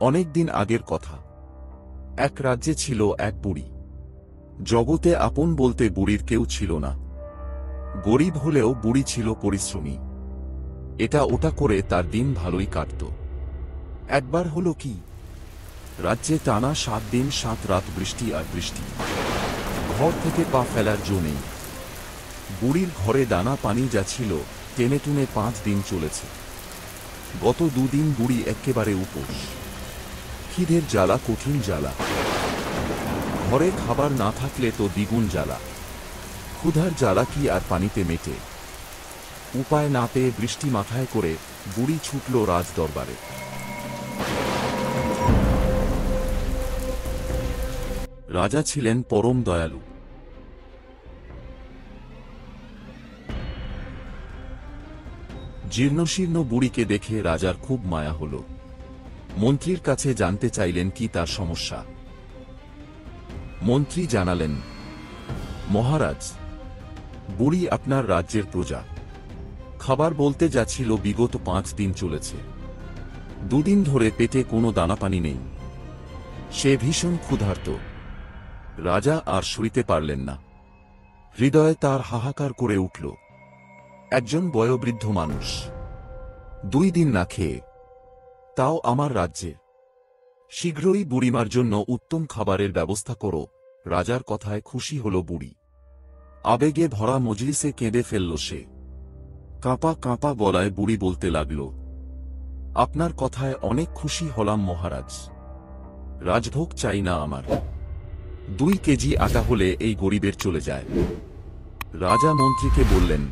অনেক দিন আগের কথা। এক রাজ্যে ছিল এক বুড়ি। জগতে আপন বলতে বুড়ির কেউ ছিল না। গরিব হলেও বুড়ি ছিল পরিশ্রমী। এটা ওটা করে তার দিন ভালোই কাটত। একবার হলো কি, রাজ্যে টানা 7 দিন 7 রাত বৃষ্টি আর বৃষ্টি। ঘর থেকে পা ফেলার জো নেই। বুড়ির ঘরে দানা পানি যা ছিল টেনে টুনে 5 দিন চলেছে। গত 2 দিন বুড়ি একেবারে উপোস। খিদের জ্বালা, কঠিন জ্বালা। ঘরে খাবার না থাকলে তো দ্বিগুণ জ্বালা। ক্ষুধার জ্বালা কি আর পানিতে মেটে? উপায় না পেয়ে বৃষ্টি মাথায় করে বুড়ি ছুটল রাজ দরবারে। রাজা ছিলেন পরম দয়ালু। জীর্ণশীর্ণ বুড়িকে দেখে রাজার খুব মায়া হল। মন্ত্রীর কাছে জানতে চাইলেন কি তার সমস্যা। মন্ত্রী জানালেন, মহারাজ, বুড়ি আপনার রাজ্যের প্রজা। খাবার বলতে যা ছিল বিগত 5 দিন চলেছে। 2 দিন ধরে পেটে কোনো দানাপানি নেই। সে ভীষণ ক্ষুধার্ত। রাজা আর সইতে পারলেন না। হৃদয়ে তার হাহাকার করে উঠল। একজন বয়োবৃদ্ধ মানুষ, 2 দিন না খেয়ে, তাও আমার রাজ্যে। শীঘ্রই বুড়িমার জন্য উত্তম খাবারের ব্যবস্থা করো। রাজার কথায় খুশি হল বুড়ি। আবেগে ভরা মজলিসে কেঁদে ফেলল সে। কাঁপা কাঁপা গলায় বুড়ি বলতে লাগল, আপনার কথায় অনেক খুশি হলাম মহারাজ। রাজভোগ চাই না আমার। 2 কেজি আটা হলে এই গরিবের চলে যায়। রাজা মন্ত্রীকে বললেন,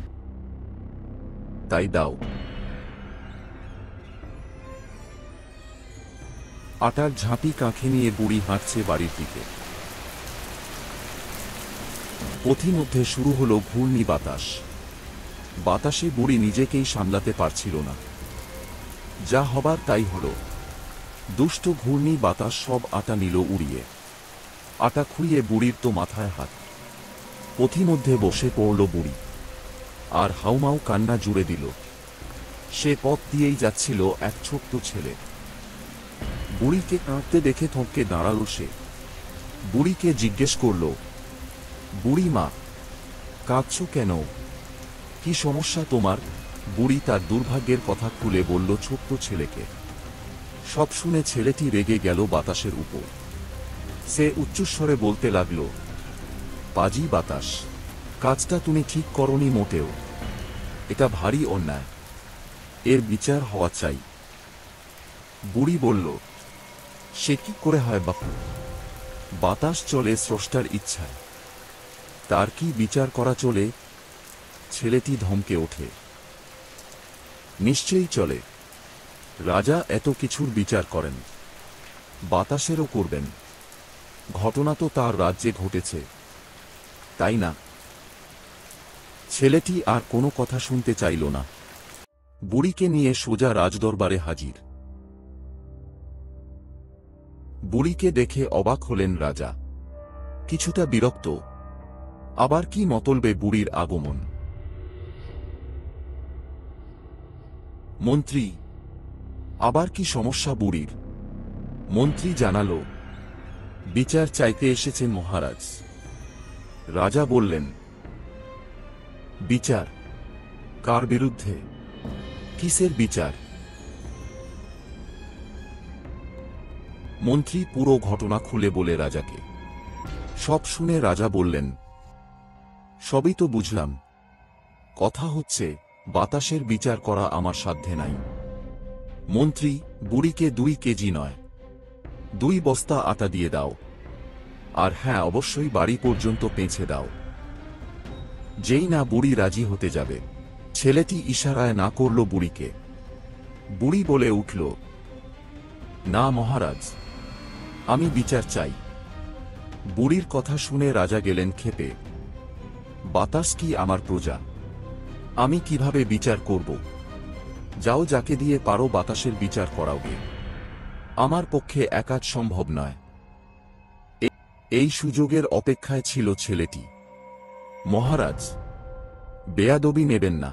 তাই দাও। আটার ঝাঁপি কাঁখে নিয়ে বুড়ি হাঁটছে বাড়ির দিকে। পথিমধ্যে শুরু হলো ঘূর্ণি বাতাস। বাতাসে বুড়ি নিজেকেই সামলাতে পারছিল না। যা হবার তাই হল। দুষ্ট ঘূর্ণি বাতাস সব আটা নিল উড়িয়ে। আটা খুইয়ে বুড়ির তো মাথায় হাত। পথিমধ্যে বসে পড়ল বুড়ি, আর হাউমাউ কান্না জুড়ে দিল। সে পথ দিয়েই যাচ্ছিল এক ছোট্ট ছেলে। বুড়িকে কাঁদতে দেখে থমকে দাঁড়াল সে। বুড়িকে জিজ্ঞেস করল, বুড়ি মা, কাঁদছ কেন? কি সমস্যা তোমার? বুড়ি তার দুর্ভাগ্যের কথা খুলে বলল ছোট্ট ছেলেকে। সব শুনে ছেলেটি রেগে গেল বাতাসের উপর। সে উচ্চস্বরে বলতে লাগল, পাজি বাতাস, কাজটা তুমি ঠিক করনি মোটেও। এটা ভারী অন্যায়। এর বিচার হওয়া চাই। বুড়ি বলল, সে কি করে হয় বাপু? বাতাস চলে স্রষ্টার ইচ্ছায়। তার কি বিচার করা চলে? ছেলেটি ধমকে ওঠে, নিশ্চয়ই চলে। রাজা এত কিছুর বিচার করেন, বাতাসেরও করবেন। ঘটনা তো তার রাজ্যে ঘটেছে, তাই না? ছেলেটি আর কোনো কথা শুনতে চাইল না। বুড়িকে নিয়ে সোজা রাজদরবারে হাজির। বুড়িকে দেখে অবাক হলেন রাজা, কিছুটা বিরক্ত। আবার কি মতলবে বুড়ির আগমন? মন্ত্রী, আবার কি সমস্যা বুড়ির? মন্ত্রী জানাল, বিচার চাইতে এসেছেন মহারাজ। রাজা বললেন, বিচার? কার বিরুদ্ধে? কিসের বিচার? মন্ত্রী পুরো ঘটনা খুলে বলে রাজাকে। সব শুনে রাজা বললেন, সবই তো বুঝলাম। কথা হচ্ছে বাতাসের বিচার করা আমার সাধ্যে নাই। মন্ত্রী, বুড়িকে 2 কেজি নয়, 2 বস্তা আটা দিয়ে দাও। আর হ্যাঁ, অবশ্যই বাড়ি পর্যন্ত পৌঁছে দাও। যেই না বুড়ি রাজি হতে যাবে, ছেলেটি ইশারায় না করল বুড়িকে। বুড়ি বলে উঠল, না মহারাজ, আমি বিচার চাই। বুড়ির কথা শুনে রাজা গেলেন ক্ষেপে। বাতাস কি আমার প্রজা? আমি কিভাবে বিচার করব? যাও, যাকে দিয়ে পারো বাতাসের বিচার করাওগে। আমার পক্ষে একাজ সম্ভব নয়। এই সুযোগের অপেক্ষায় ছিল ছেলেটি। মহারাজ, বেয়াদবি নেবেন না।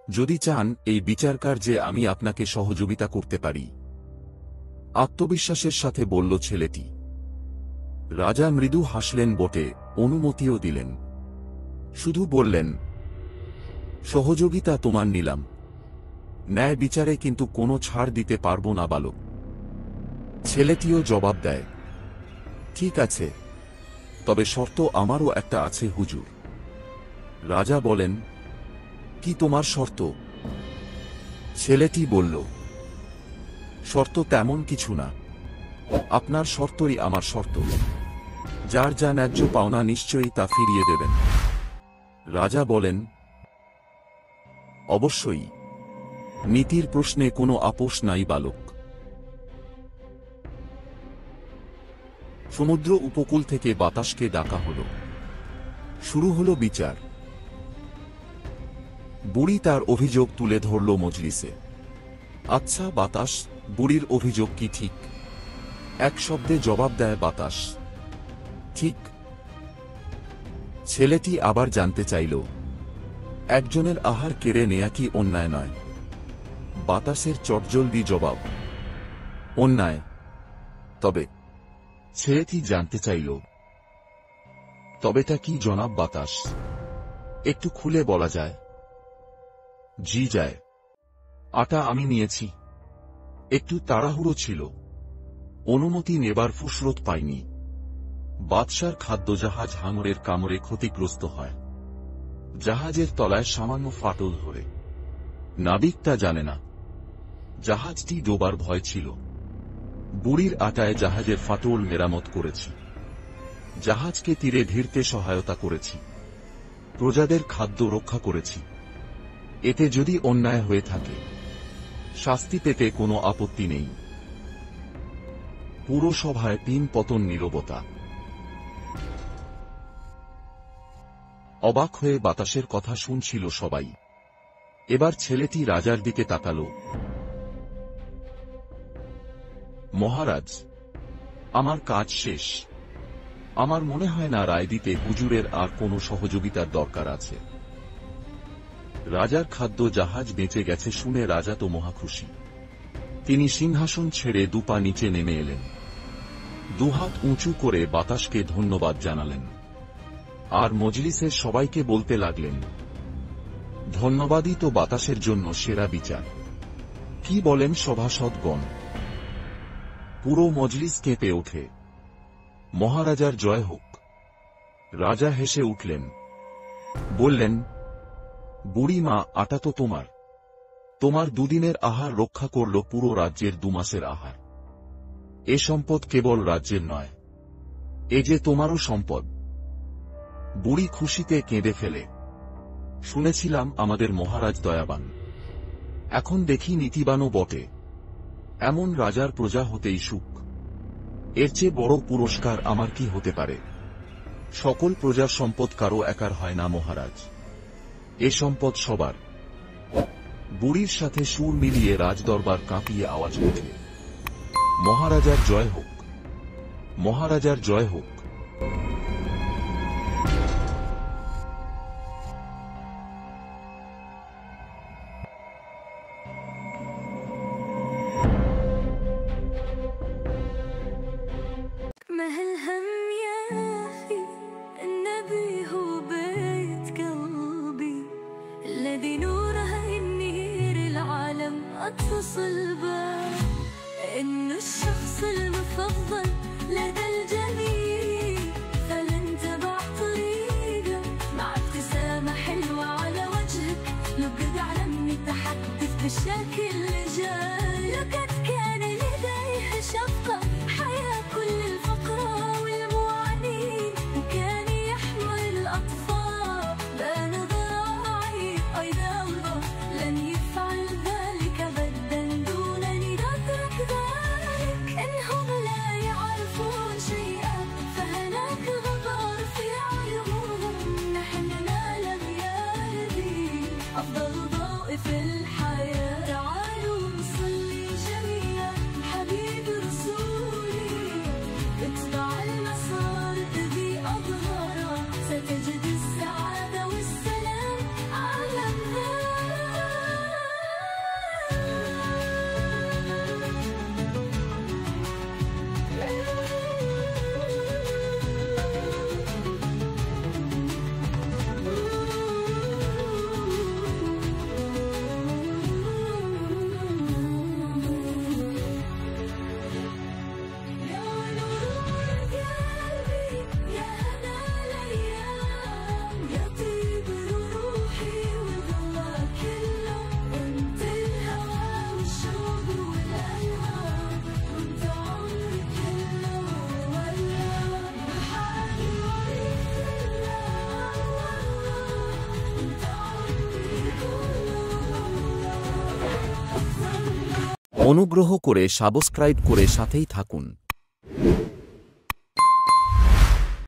যদি চান এই বিচার কার্যে আমি আপনাকে সহযোগিতা করতে পারি। আত্মবিশ্বাসের সাথে বলল ছেলেটি। রাজা মৃদু হাসলেন বটে, অনুমতিও দিলেন। শুধু বললেন, সহযোগিতা তোমার নিলাম, ন্যায় বিচারে কিন্তু কোনো ছাড় দিতে পারব না বালক। ছেলেটিও জবাব দেয়, ঠিক আছে, তবে শর্ত আমারও একটা আছে হুজুর। রাজা বলেন, কি তোমার শর্ত? ছেলেটি বলল, শর্ত তেমন কিছু না, আপনার শর্তই আমার শর্ত। যার যা ন্যায্য পাওনা নিশ্চয়ই তা ফিরিয়ে দেবেন। রাজা বলেন, অবশ্যই, নীতির প্রশ্নে কোনো আপোষ নাই বালক। সমুদ্র উপকূল থেকে বাতাসকে ডাকা হল। শুরু হল বিচার। বুড়ি তার অভিযোগ তুলে ধরল মজলিসে। আচ্ছা বাতাস, বুড়ির অভিযোগ কি ঠিক? এক শব্দে জবাব দেয় বাতাস, ঠিক। ছেলেটি আবার জানতে চাইল, একজনের আহার কেড়ে নেয়া কি অন্যায় নয়? বাতাসের চটজলদি জবাব, অন্যায়। তবে? ছেলেটি জানতে চাইল, তবেটা কি জনাব বাতাস? একটু খুলে বলা যায়? জি যায়। আটা আমি নিয়েছি, একটু তাড়াহুড়ো ছিল, অনুমতি নেবার ফুসরত পাইনি। বাদশার খাদ্য জাহাজ হাঙরের কামড়ে ক্ষতিগ্রস্ত হয়, জাহাজের তলায় সামান্য ফাটল ধরে। নাবিক তা জানে না, জাহাজটি ডোবার ভয় ছিল। বুড়ির আটায় জাহাজের ফাটল মেরামত করেছি, জাহাজকে তীরে ভিড়তে সহায়তা করেছি, প্রজাদের খাদ্য রক্ষা করেছি। এতে যদি অন্যায় হয়ে থাকে, শাস্তি পেতে কোনো আপত্তি নেই। পুরো সভায় তিন পতন নীরবতা। অবাক হয়ে বাতাসের কথা শুনছিল সবাই। এবার ছেলেটি রাজার দিকে তাকাল। মহারাজ, আমার কাজ শেষ। আমার মনে হয় না রায় দিতে হুজুরের আর কোনো সহযোগিতার দরকার আছে। রাজার খাদ্য জাহাজ বেঁচে গেছে শুনে রাজা তো মহাখুশি। তিনি সিংহাসন ছেড়ে দুপা নিচে নেমে এলেন, দুহাত উঁচু করে বাতাসকে ধন্যবাদ জানালেন, আর মজলিসের সবাইকে বলতে লাগলেন, ধন্যবাদই তো বাতাসের জন্য সেরা বিচার। কি বলেন সভাসদগণ? পুরো মজলিস কেঁপে ওঠে। মহারাজার জয় হোক। রাজা হেসে উঠলেন, বললেন, বুড়ি মা, আটা তো তোমার। তোমার দুদিনের আহার রক্ষা করল পুরো রাজ্যের 2 মাসের আহার। এ সম্পদ কেবল রাজ্যের নয়, এ যে তোমারও সম্পদ। বুড়ি খুশিতে কেঁদে ফেলে, শুনেছিলাম আমাদের মহারাজ দয়াবান, এখন দেখি নীতিবানও বটে। এমন রাজার প্রজা হতেই সুখ। এর চেয়ে বড় পুরস্কার আমার কি হতে পারে? সকল প্রজার সম্পদ কারো একার হয় না মহারাজ, এ সম্পদ সবার। বুড়ির সাথে সুর মিলিয়ে রাজদরবার কাঁপিয়ে আওয়াজ ওঠে, মহারাজার জয় হোক, মহারাজার জয় হোক। অনুগ্রহ করে সাবস্ক্রাইব করে সাথেই থাকুন।